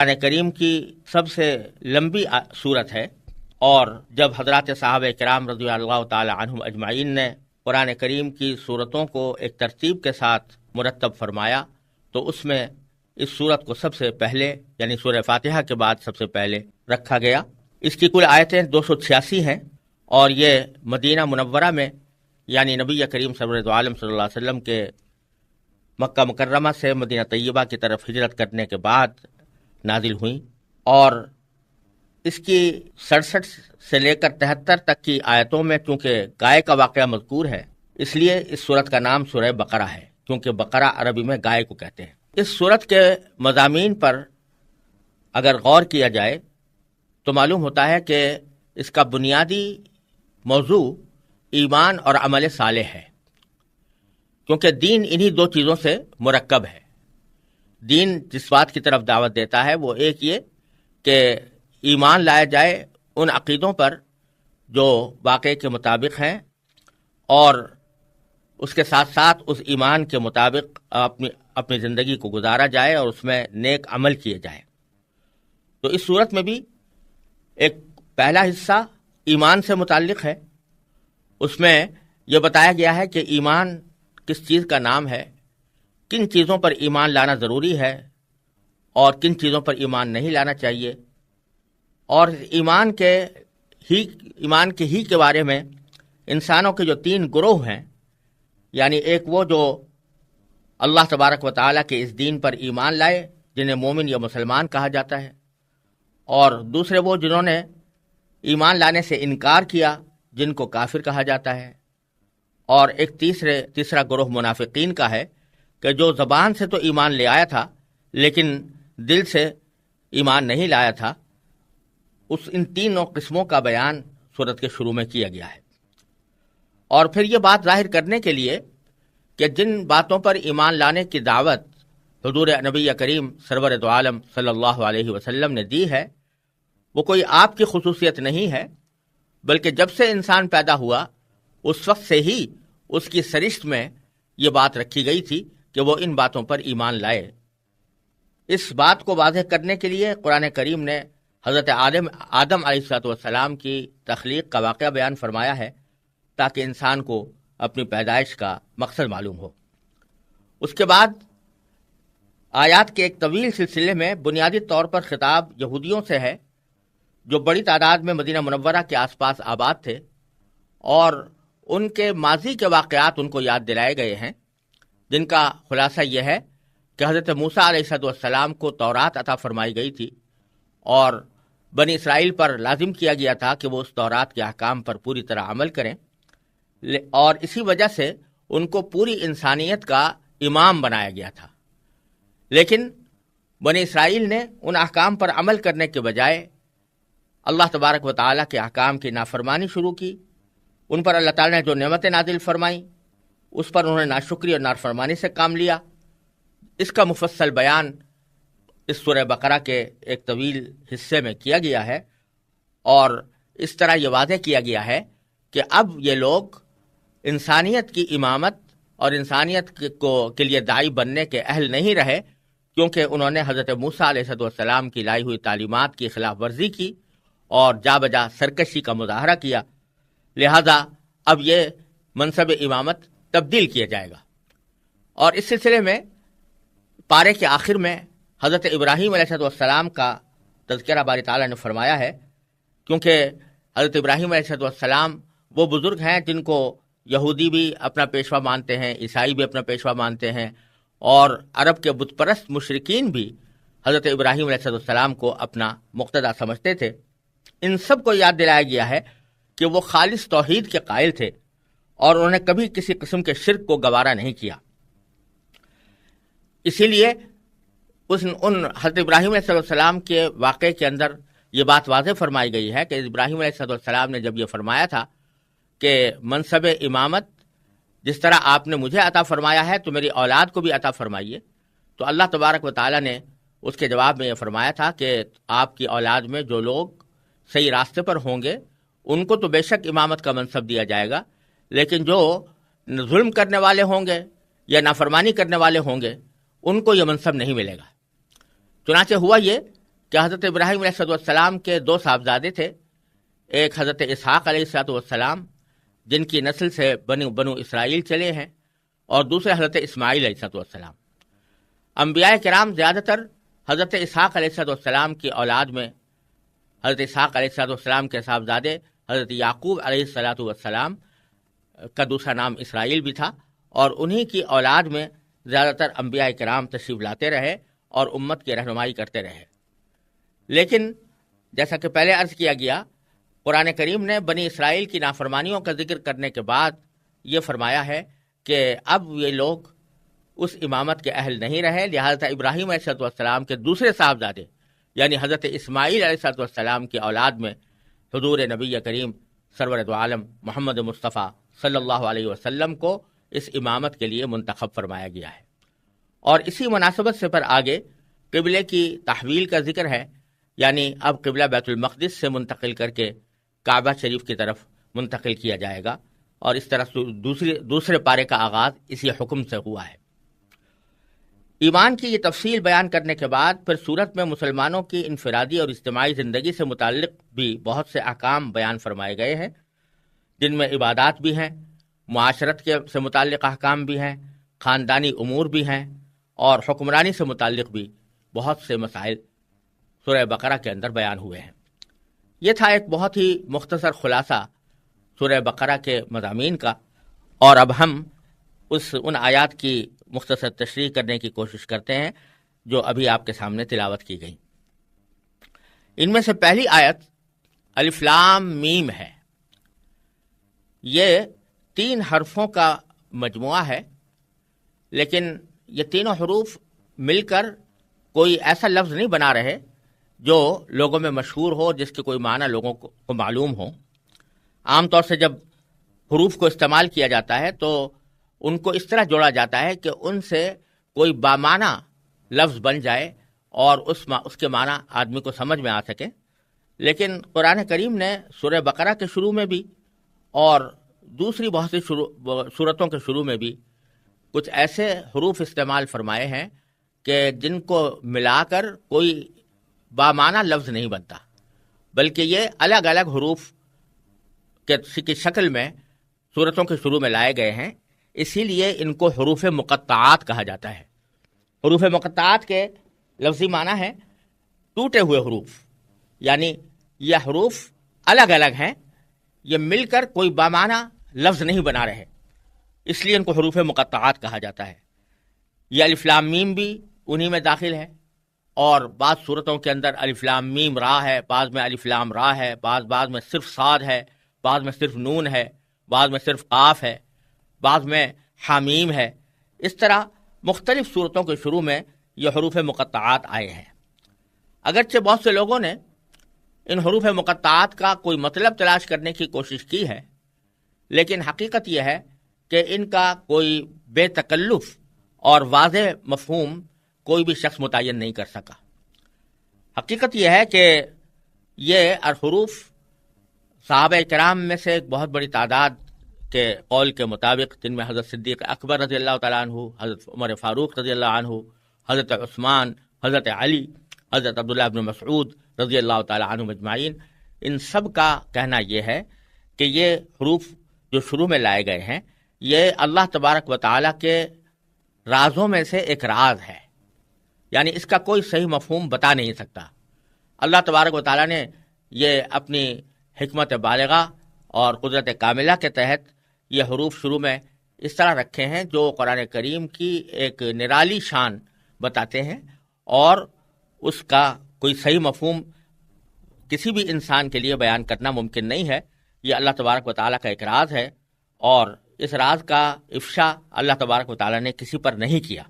قرآن کریم کی سب سے لمبی صورت ہے، اور جب حضرات صحابہ کرام رضی اللہ تعالی عنہم اجمعین نے قرآن کریم کی صورتوں کو ایک ترتیب کے ساتھ مرتب فرمایا تو اس میں اس صورت کو سب سے پہلے یعنی سورہ فاتحہ کے بعد سب سے پہلے رکھا گیا۔ اس کی کل آیتیں 286 ہیں، اور یہ مدینہ منورہ میں یعنی نبی کریم سرور دو عالم صلی اللہ علیہ وسلم کے مکہ مکرمہ سے مدینہ طیبہ کی طرف ہجرت کرنے کے بعد نازل ہوئیں، اور اس کی 67 سے لے کر 73 تک کی آیتوں میں چونکہ گائے کا واقعہ مذکور ہے، اس لیے اس سورت کا نام سورہ بقرہ ہے، کیونکہ بقرہ عربی میں گائے کو کہتے ہیں۔ اس سورت کے مضامین پر اگر غور کیا جائے تو معلوم ہوتا ہے کہ اس کا بنیادی موضوع ایمان اور عمل صالح ہے، کیونکہ دین انہی دو چیزوں سے مرکب ہے۔ دین جس بات کی طرف دعوت دیتا ہے وہ ایک یہ کہ ایمان لایا جائے ان عقیدوں پر جو واقعے کے مطابق ہیں، اور اس کے ساتھ ساتھ اس ایمان کے مطابق اپنی زندگی کو گزارا جائے اور اس میں نیک عمل کیے جائے۔ تو اس صورت میں بھی ایک پہلا حصہ ایمان سے متعلق ہے، اس میں یہ بتایا گیا ہے کہ ایمان کس چیز کا نام ہے، کن چیزوں پر ایمان لانا ضروری ہے اور کن چیزوں پر ایمان نہیں لانا چاہیے، اور ایمان کے ہی کے بارے میں انسانوں کے جو 3 گروہ ہیں، یعنی ایک وہ جو اللہ تبارک و تعالیٰ کے اس دین پر ایمان لائے جنہیں مومن یا مسلمان کہا جاتا ہے، اور دوسرے وہ جنہوں نے ایمان لانے سے انکار کیا جن کو کافر کہا جاتا ہے، اور ایک تیسرا گروہ منافقین کا ہے کہ جو زبان سے تو ایمان لے آیا تھا لیکن دل سے ایمان نہیں لایا تھا۔ ان 3 قسموں کا بیان سورت کے شروع میں کیا گیا ہے، اور پھر یہ بات ظاہر کرنے کے لیے کہ جن باتوں پر ایمان لانے کی دعوت حضور نبی کریم سرور دو عالم صلی اللہ علیہ وسلم نے دی ہے، وہ کوئی آپ کی خصوصیت نہیں ہے، بلکہ جب سے انسان پیدا ہوا اس وقت سے ہی اس کی سرشت میں یہ بات رکھی گئی تھی کہ وہ ان باتوں پر ایمان لائے۔ اس بات کو واضح کرنے کے لیے قرآن کریم نے حضرت آدم علیہ السلام کی تخلیق کا واقعہ بیان فرمایا ہے تاکہ انسان کو اپنی پیدائش کا مقصد معلوم ہو۔ اس کے بعد آیات کے ایک طویل سلسلے میں بنیادی طور پر خطاب یہودیوں سے ہے جو بڑی تعداد میں مدینہ منورہ کے آس پاس آباد تھے، اور ان کے ماضی کے واقعات ان کو یاد دلائے گئے ہیں، جن کا خلاصہ یہ ہے کہ حضرت موسیٰ علیہ السلام کو تورات عطا فرمائی گئی تھی، اور بنی اسرائیل پر لازم کیا گیا تھا کہ وہ اس تورات کے احکام پر پوری طرح عمل کریں، اور اسی وجہ سے ان کو پوری انسانیت کا امام بنایا گیا تھا۔ لیکن بنی اسرائیل نے ان احکام پر عمل کرنے کے بجائے اللہ تبارک و تعالیٰ کے احکام کی نافرمانی شروع کی۔ ان پر اللہ تعالیٰ نے جو نعمتیں نازل فرمائیں اس پر انہوں نے ناشکری اور نافرمانی سے کام لیا۔ اس کا مفصل بیان اس سورہ بقرہ کے ایک طویل حصے میں کیا گیا ہے، اور اس طرح یہ واضح کیا گیا ہے کہ اب یہ لوگ انسانیت کی امامت اور انسانیت کے لیے داعی بننے کے اہل نہیں رہے، کیونکہ انہوں نے حضرت موسیٰ علیہ السلام کی لائی ہوئی تعلیمات کی خلاف ورزی کی اور جا بجا سرکشی کا مظاہرہ کیا، لہذا اب یہ منصب امامت تبدیل کیا جائے گا۔ اور اس سلسلے میں پارے کے آخر میں حضرت ابراہیم علیہ السلام کا تذکرہ باری تعالیٰ نے فرمایا ہے، کیونکہ حضرت ابراہیم علیہ السلام وہ بزرگ ہیں جن کو یہودی بھی اپنا پیشوا مانتے ہیں، عیسائی بھی اپنا پیشوا مانتے ہیں، اور عرب کے بت پرست مشرکین بھی حضرت ابراہیم علیہ السلام کو اپنا مقتدی سمجھتے تھے۔ ان سب کو یاد دلایا گیا ہے کہ وہ خالص توحید کے قائل تھے اور انہوں نے کبھی کسی قسم کے شرک کو گوارا نہیں کیا۔ اسی لیے ان حضرت ابراہیم علیہ السلام کے واقعے کے اندر یہ بات واضح فرمائی گئی ہے کہ ابراہیم علیہ السلام نے جب یہ فرمایا تھا کہ منصب امامت جس طرح آپ نے مجھے عطا فرمایا ہے تو میری اولاد کو بھی عطا فرمائیے، تو اللہ تبارک و تعالیٰ نے اس کے جواب میں یہ فرمایا تھا کہ آپ کی اولاد میں جو لوگ صحیح راستے پر ہوں گے ان کو تو بے شک امامت کا منصب دیا جائے گا، لیکن جو ظلم کرنے والے ہوں گے یا نافرمانی کرنے والے ہوں گے ان کو یہ منصب نہیں ملے گا۔ چنانچہ ہوا یہ کہ حضرت ابراہیم علیہ السلام کے دو صاحبزادے تھے، ایک حضرت اسحاق علیہ السلام جن کی نسل سے بنو اسرائیل چلے ہیں، اور دوسرے حضرت اسماعیل علیہ السلام۔ انبیاء کرام زیادہ تر حضرت اسحاق علیہ السلام کی اولاد میں، حضرت اسحاق علیہ السلام کے صاحبزادے حضرت یعقوب علیہ السلام کا دوسرا نام اسرائیل بھی تھا، اور انہی کی اولاد میں زیادہ تر انبیاء کرام تشریف لاتے رہے اور امت کی رہنمائی کرتے رہے۔ لیکن جیسا کہ پہلے عرض کیا گیا، قرآن کریم نے بنی اسرائیل کی نافرمانیوں کا ذکر کرنے کے بعد یہ فرمایا ہے کہ اب یہ لوگ اس امامت کے اہل نہیں رہے، لہذا ابراہیم علیہ السلام کے دوسرے صاحبزادے یعنی حضرت اسماعیل علیہ السلام کی اولاد میں حضور نبی کریم سرور دو عالم محمد مصطفیٰ صلی اللہ علیہ وسلم کو اس امامت کے لیے منتخب فرمایا گیا ہے۔ اور اسی مناسبت سے پر آگے قبلے کی تحویل کا ذکر ہے، یعنی اب قبلہ بیت المقدس سے منتقل کر کے کعبہ شریف کی طرف منتقل کیا جائے گا، اور اس طرح دوسرے پارے کا آغاز اسی حکم سے ہوا ہے۔ ایمان کی یہ تفصیل بیان کرنے کے بعد پھر سورت میں مسلمانوں کی انفرادی اور اجتماعی زندگی سے متعلق بھی بہت سے احکام بیان فرمائے گئے ہیں، جن میں عبادات بھی ہیں، معاشرت سے متعلق احکام بھی ہیں، خاندانی امور بھی ہیں، اور حکمرانی سے متعلق بھی بہت سے مسائل سورہ بقرہ کے اندر بیان ہوئے ہیں۔ یہ تھا ایک بہت ہی مختصر خلاصہ سورہ بقرہ کے مضامین کا، اور اب ہم ان آیات کی مختصر تشریح کرنے کی کوشش کرتے ہیں جو ابھی آپ کے سامنے تلاوت کی گئی۔ ان میں سے پہلی آیت الف لام میم ہے۔ یہ 3 حرفوں کا مجموعہ ہے، لیکن یہ تینوں حروف مل کر کوئی ایسا لفظ نہیں بنا رہے جو لوگوں میں مشہور ہو، جس کے کوئی معنی لوگوں کو معلوم ہو۔ عام طور سے جب حروف کو استعمال کیا جاتا ہے تو ان کو اس طرح جوڑا جاتا ہے کہ ان سے کوئی بامعنی لفظ بن جائے اور اس کے معنی آدمی کو سمجھ میں آ سکے۔ لیکن قرآن کریم نے سورہ بقرہ کے شروع میں بھی اور دوسری بہت سی سورتوں کے شروع میں بھی کچھ ایسے حروف استعمال فرمائے ہیں کہ جن کو ملا کر کوئی بامعنی لفظ نہیں بنتا، بلکہ یہ الگ الگ حروف کی شکل میں سورتوں کے شروع میں لائے گئے ہیں، اسی لیے ان کو حروف مقطعات کہا جاتا ہے۔ حروف مقطعات کے لفظی معنی ہے ٹوٹے ہوئے حروف، یعنی یہ حروف الگ الگ ہیں، یہ مل کر کوئی بامعنی لفظ نہیں بنا رہے، اس لیے ان کو حروف مقطعات کہا جاتا ہے۔ یہ الف لام میم بھی انہی میں داخل ہے، اور بعض صورتوں کے اندر الف لام میم را ہے، بعض میں الف لام را ہے، بعض میں صرف صاد ہے، بعض میں صرف نون ہے، بعض میں صرف قاف ہے، بعض میں حامیم ہے۔ اس طرح مختلف صورتوں کے شروع میں یہ حروف مقطعات آئے ہیں۔ اگرچہ بہت سے لوگوں نے ان حروف مقطعات کا کوئی مطلب تلاش کرنے کی کوشش کی ہے، لیکن حقیقت یہ ہے کہ ان کا کوئی بے تکلف اور واضح مفہوم کوئی بھی شخص متعین نہیں کر سکا۔ حقیقت یہ ہے کہ یہ حروف صحابہ کرام میں سے ایک بہت بڑی تعداد کے قول کے مطابق، جن میں حضرت صدیق اکبر رضی اللہ تعالیٰ عنہ، حضرت عمر فاروق رضی اللہ عنہ، حضرت عثمان، حضرت علی، حضرت عبداللہ بن مسعود رضی اللہ تعالیٰ عنہ اجمعین، ان سب کا کہنا یہ ہے کہ یہ حروف جو شروع میں لائے گئے ہیں، یہ اللہ تبارک و تعالیٰ کے رازوں میں سے ایک راز ہے، یعنی اس کا کوئی صحیح مفہوم بتا نہیں سکتا۔ اللہ تبارک و تعالیٰ نے یہ اپنی حکمت بالغہ اور قدرت کاملہ کے تحت یہ حروف شروع میں اس طرح رکھے ہیں جو قرآن کریم کی ایک نرالی شان بتاتے ہیں، اور اس کا کوئی صحیح مفہوم کسی بھی انسان کے لیے بیان کرنا ممکن نہیں ہے۔ یہ اللہ تبارک و تعالیٰ کا ایک راز ہے، اور اس راز کا افشا اللہ تبارک و تعالیٰ نے کسی پر نہیں کیا،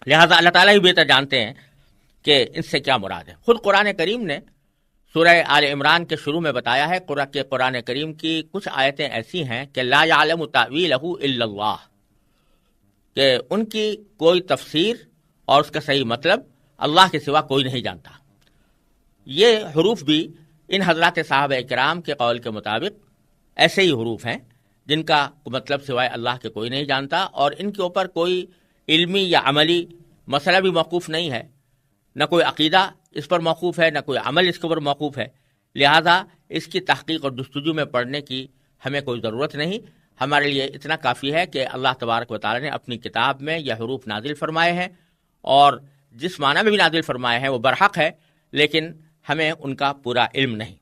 لہذا اللہ تعالیٰ ہی بہتر جانتے ہیں کہ ان سے کیا مراد ہے۔ خود قرآن کریم نے سورہ آل عمران کے شروع میں بتایا ہے کہ قرآن کریم کی کچھ آیتیں ایسی ہیں کہ لا یعلم تأویلہ الا اللہ، کہ ان کی کوئی تفسیر اور اس کا صحیح مطلب اللہ کے سوا کوئی نہیں جانتا۔ یہ حروف بھی ان حضرات صحابہ کرام کے قول کے مطابق ایسے ہی حروف ہیں جن کا مطلب سوائے اللہ کے کوئی نہیں جانتا، اور ان کے اوپر کوئی علمی یا عملی مسئلہ بھی موقوف نہیں ہے، نہ کوئی عقیدہ اس پر موقوف ہے، نہ کوئی عمل اس کے اوپر موقوف ہے، لہذا اس کی تحقیق اور جستجو میں پڑھنے کی ہمیں کوئی ضرورت نہیں۔ ہمارے لیے اتنا کافی ہے کہ اللہ تبارک و تعالی نے اپنی کتاب میں یہ حروف نازل فرمائے ہیں، اور جس معنی میں بھی نازل فرمائے ہیں وہ برحق ہے، لیکن ہمیں ان کا پورا علم نہیں۔